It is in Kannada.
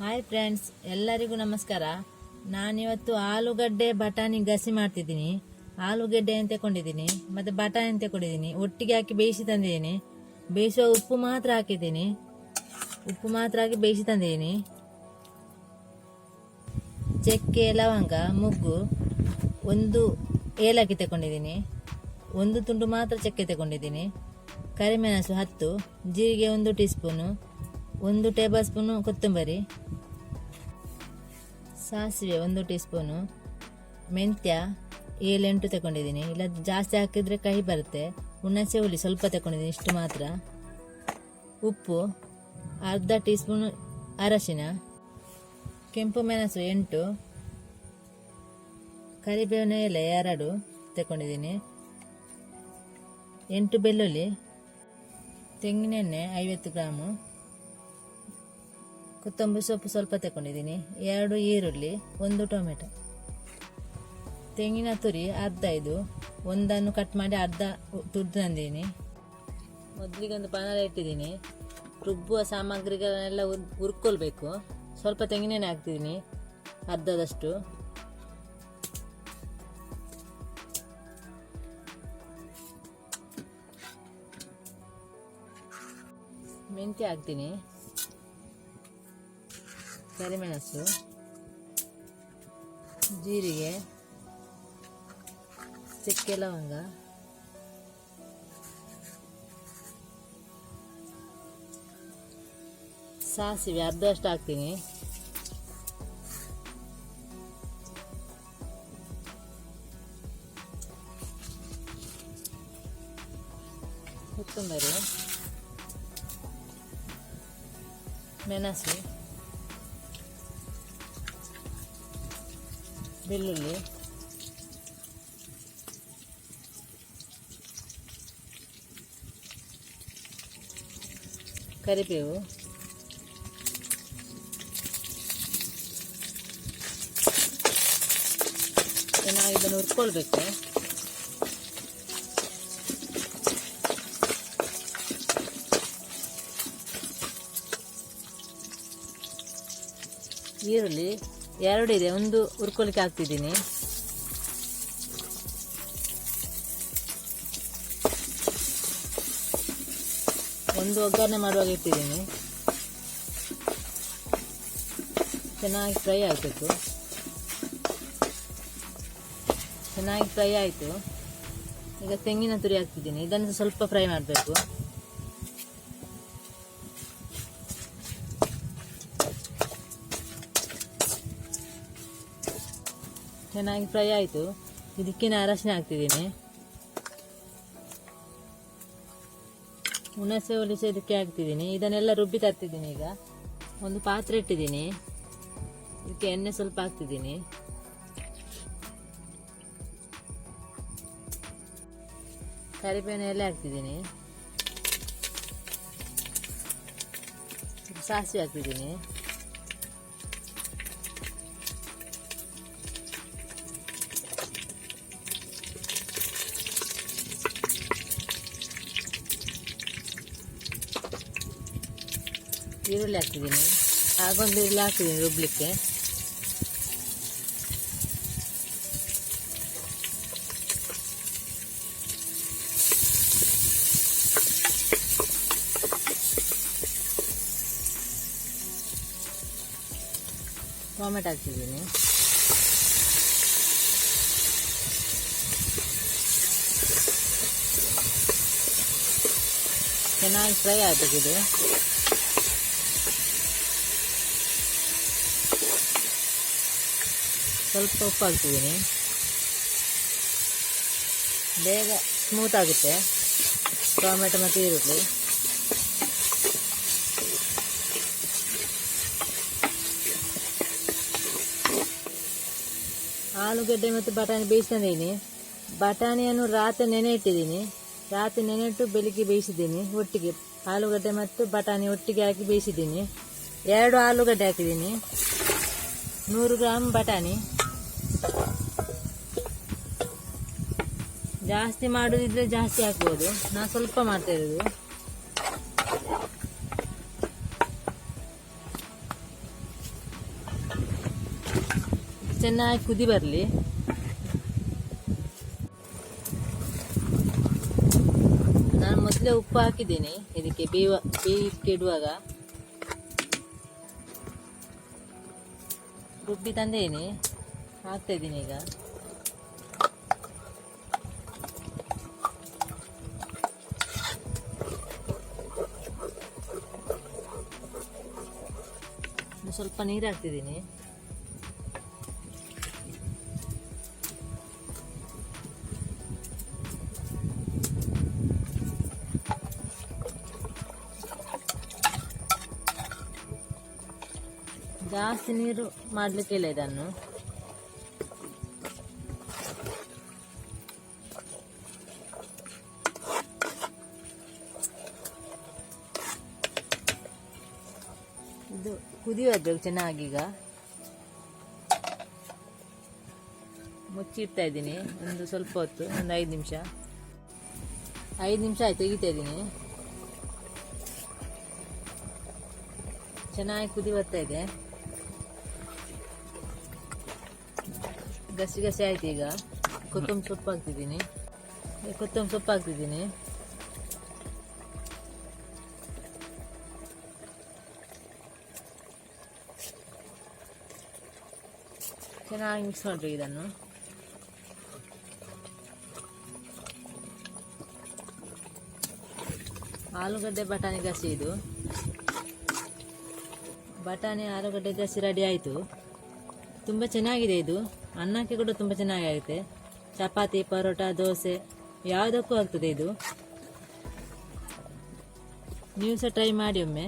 ಹಾಯ್ ಫ್ರೆಂಡ್ಸ್, ಎಲ್ಲರಿಗೂ ನಮಸ್ಕಾರ. ನಾನಿವತ್ತು ಆಲೂಗಡ್ಡೆ ಬಟಾಣಿ ಗಸಿ ಮಾಡ್ತಿದ್ದೀನಿ. ಆಲೂಗಡ್ಡೆ ಅಂತ ತಗೊಂಡಿದ್ದೀನಿ, ಮತ್ತೆ ಬಟಾಣಿ ಅಂತ ತಗೊಂಡಿದ್ದೀನಿ. ಒಟ್ಟಿಗೆ ಹಾಕಿ ಬೇಯಿಸಿ ತಂದಿದ್ದೀನಿ. ಬೇಯಿಸುವ ಉಪ್ಪು ಮಾತ್ರ ಹಾಕಿದ್ದೀನಿ. ಉಪ್ಪು ಮಾತ್ರ ಹಾಕಿ ಬೇಯಿಸಿ ತಂದಿದ್ದೀನಿ. ಚಕ್ಕೆ, ಲವಂಗ, ಮುಗ್ಗು, ಒಂದು ಏಲಕ್ಕಿ ತಗೊಂಡಿದ್ದೀನಿ. ಒಂದು ತುಂಡು ಮಾತ್ರ ಚಕ್ಕೆ ತಗೊಂಡಿದ್ದೀನಿ. ಕರಿಮೆಣಸು 10, ಜೀರಿಗೆ 1 ಟೀ ಸ್ಪೂನು, 1 ಟೇಬಲ್ ಸ್ಪೂನು ಕೊತ್ತಂಬರಿ, ಸಾಸಿವೆ 1 ಟೀ ಸ್ಪೂನು, ಮೆಂತ್ಯ 7-8 ತಗೊಂಡಿದ್ದೀನಿ. ಇಲ್ಲ ಜಾಸ್ತಿ ಹಾಕಿದ್ರೆ ಕಹಿ ಬರುತ್ತೆ. ಹುಣಸೆ ಹುಳಿ ಸ್ವಲ್ಪ ತಗೊಂಡಿದ್ದೀನಿ, ಇಷ್ಟು ಮಾತ್ರ. ಉಪ್ಪು ಅರ್ಧ ಟೀ ಸ್ಪೂನು, ಅರಶಿನ, ಕೆಂಪು ಮೆಣಸು 8, ಕರಿಬೇವಿನ ಎಲೆ 2 ತಗೊಂಡಿದ್ದೀನಿ, 8 ಬೆಳ್ಳುಳ್ಳಿ, ತೆಂಗಿನೆಣ್ಣೆ 50 ಗ್ರಾಮು, ಕೊತ್ತಂಬರಿ ಸೊಪ್ಪು ಸ್ವಲ್ಪ ತಗೊಂಡಿದ್ದೀನಿ, 2 ಈರುಳ್ಳಿ, 1 ಟೊಮೆಟೊ, ತೆಂಗಿನ ತುರಿ ಅರ್ಧ, ಇದು ಒಂದನ್ನು ಕಟ್ ಮಾಡಿ ಅರ್ಧ ತುರ್ದು ತಂದಿದ್ದೀನಿ. ಮೊದಲಿಗೆ ಒಂದು ಪಾನ ಇಟ್ಟಿದ್ದೀನಿ. ರುಬ್ಬುವ ಸಾಮಗ್ರಿಗಳನ್ನೆಲ್ಲ ಹುರ್ಕೊಳ್ಬೇಕು. ಸ್ವಲ್ಪ ತೆಂಗಿನೆಣ್ಣೆ ಹಾಕ್ತಿದ್ದೀನಿ, ಅರ್ಧದಷ್ಟು. ಮೆಂತ್ಯ ಹಾಕ್ತೀನಿ, ಕರಿಮೆಣಸು, ಜೀರಿಗೆ, ಚಕ್ಕೆ, ಲವಂಗ, ಸಾಸಿವೆ ಅರ್ಧಷ್ಟು ಹಾಕ್ತೀನಿ. ಕೊತ್ತಂಬರಿ, ಮೆಣಸು, ಬೆಳ್ಳುಳ್ಳಿ, ಕರಿಬೇವು, ಚೆನ್ನಾಗಿ ಇದನ್ನು ಹುರ್ಕೊಳ್ಬೇಕು. ಈರುಳ್ಳಿ 2 ಇದೆ, 1 ಹುರ್ಕೊಳಿಕ್ಕೆ ಹಾಕ್ತಿದ್ದೀನಿ. ಒಂದು ಒಗ್ಗರಣೆ ಮಾಡುವಾಗ ಇಟ್ಟಿದ್ದೀನಿ. ಚೆನ್ನಾಗಿ ಫ್ರೈ ಆಗಬೇಕು. ಚೆನ್ನಾಗಿ ಫ್ರೈ ಆಯಿತು. ಈಗ ತೆಂಗಿನ ತುರಿ ಹಾಕ್ತಿದ್ದೀನಿ. ಇದನ್ನು ಸ್ವಲ್ಪ ಫ್ರೈ ಮಾಡಬೇಕು. ಚೆನ್ನಾಗಿ ಫ್ರೈ ಆಯಿತು. ಇದಕ್ಕಿನ ಅರಶಿನ ಹಾಕ್ತಿದ್ದೀನಿ. ಹುಣಸೆ ಹುಳಿ ಇದಕ್ಕೆ ಹಾಕ್ತಿದ್ದೀನಿ. ಇದನ್ನೆಲ್ಲ ರುಬ್ಬಿ ತರ್ತಿದ್ದೀನಿ. ಈಗ ಒಂದು ಪಾತ್ರೆ ಇಟ್ಟಿದ್ದೀನಿ. ಇದಕ್ಕೆ ಎಣ್ಣೆ ಸ್ವಲ್ಪ ಹಾಕ್ತಿದ್ದೀನಿ. ಕರಿಬೇವಿನ ಎಲೆ ಹಾಕ್ತಿದ್ದೀನಿ. ಸಾಸಿವೆ ಹಾಕ್ತಿದ್ದೀನಿ. ಈರುಳ್ಳಿ ಹಾಕ್ತಿದ್ದೀನಿ. ಆಗೊಂದು ಈರುಳ್ಳಿ ಹಾಕ್ತಿದ್ದೀನಿ ರುಬ್ಲಿಕ್ಕೆ. ಟೊಮೆಟೊ ಹಾಕ್ತಿದ್ದೀನಿ. ಚೆನ್ನಾಗಿ ಫ್ರೈ ಆಗಬೇಕಿದೆ. ಸ್ವಲ್ಪ ಉಪ್ಪು ಹಾಕ್ತಿದ್ದೀನಿ. ಬೇಗ ಸ್ಮೂತ್ ಆಗುತ್ತೆ ಟೊಮೆಟೊ ಮತ್ತು ಈರುಳ್ಳಿ. ಆಲೂಗಡ್ಡೆ ಮತ್ತು ಬಟಾಣಿ ಬೇಯಿಸ್ತಿದ್ದೀನಿ. ಬಟಾಣಿಯನ್ನು ರಾತ್ರಿ ನೆನೆ ಇಟ್ಟಿದ್ದೀನಿ. ರಾತ್ರಿ ನೆನೆ ಇಟ್ಟು ಬೆಳಿಗ್ಗೆ ಬೇಯಿಸಿದ್ದೀನಿ. ಒಟ್ಟಿಗೆ ಆಲೂಗಡ್ಡೆ ಮತ್ತು ಬಟಾಣಿ ಒಟ್ಟಿಗೆ ಹಾಕಿ ಬೇಯಿಸಿದ್ದೀನಿ. 2 ಆಲೂಗಡ್ಡೆ ಹಾಕಿದ್ದೀನಿ, 100 ಗ್ರಾಮ್ ಬಟಾಣಿ. ಜಾಸ್ತಿ ಮಾಡೋದಿದ್ರೆ ಜಾಸ್ತಿ ಹಾಕ್ಬೋದು. ನಾನು ಸ್ವಲ್ಪ ಮಾಡ್ತಾ ಇರೋದು. ಚೆನ್ನಾಗಿ ಕುದಿ ಬರಲಿ. ನಾನು ಮೊದಲೇ ಉಪ್ಪು ಹಾಕಿದ್ದೀನಿ ಇದಕ್ಕೆ ಬೇಯಕ್ಕೆ ಇಡುವಾಗ. ರುಬ್ಬಿ ತಂದೇನಿ, ಹಾಕ್ತಾ ಇದ್ದೀನಿ ಈಗ. ಸ್ವಲ್ಪ ನೀರು ಹಾಕ್ತಿದ್ದೀನಿ. ಜಾಸ್ತಿ ನೀರು ಮಾಡಲಿಕ್ಕಿಲ್ಲ ಇದನ್ನು. ಇದು ಕುದಿ ಬರ್ಬೇಕು ಚೆನ್ನಾಗಿ. ಈಗ ಮುಚ್ಚಿಡ್ತಾ ಇದ್ದೀನಿ ಒಂದು ಸ್ವಲ್ಪ ಹೊತ್ತು, ಒಂದು 5 ನಿಮಿಷ. 5 ನಿಮಿಷ ಆಯ್ತು, ತೆಗಿತಾ ಇದ್ದೀನಿ. ಚೆನ್ನಾಗಿ ಕುದಿ ಬರ್ತಾ ಇದೆ, ಗಸಿ ಗಸಿ ಆಯ್ತು. ಈಗ ಕೊತ್ತಂಬರಿ ಸೊಪ್ಪು ಹಾಕ್ತಿದ್ದೀನಿ. ಚೆನ್ನಾಗಿ ಮಿಕ್ಸ್ ಮಾಡಬೇಕು ಇದನ್ನು. ಆಲೂಗಡ್ಡೆ ಬಟಾಣಿ ಗಸಿ, ಇದು ಬಟಾಣಿ ಆಲೂಗಡ್ಡೆ ಗಸಿ ರೆಡಿ ಆಯಿತು. ತುಂಬ ಚೆನ್ನಾಗಿದೆ ಇದು. ಅನ್ನಕ್ಕೆ ಕೂಡ ತುಂಬ ಚೆನ್ನಾಗಿ ಆಗುತ್ತೆ. ಚಪಾತಿ, ಪರೋಟ, ದೋಸೆ ಯಾವುದಕ್ಕೂ ಆಗ್ತದೆ ಇದು. ನೀವು ಸಹ ಟ್ರೈ ಮಾಡಿ ಒಮ್ಮೆ.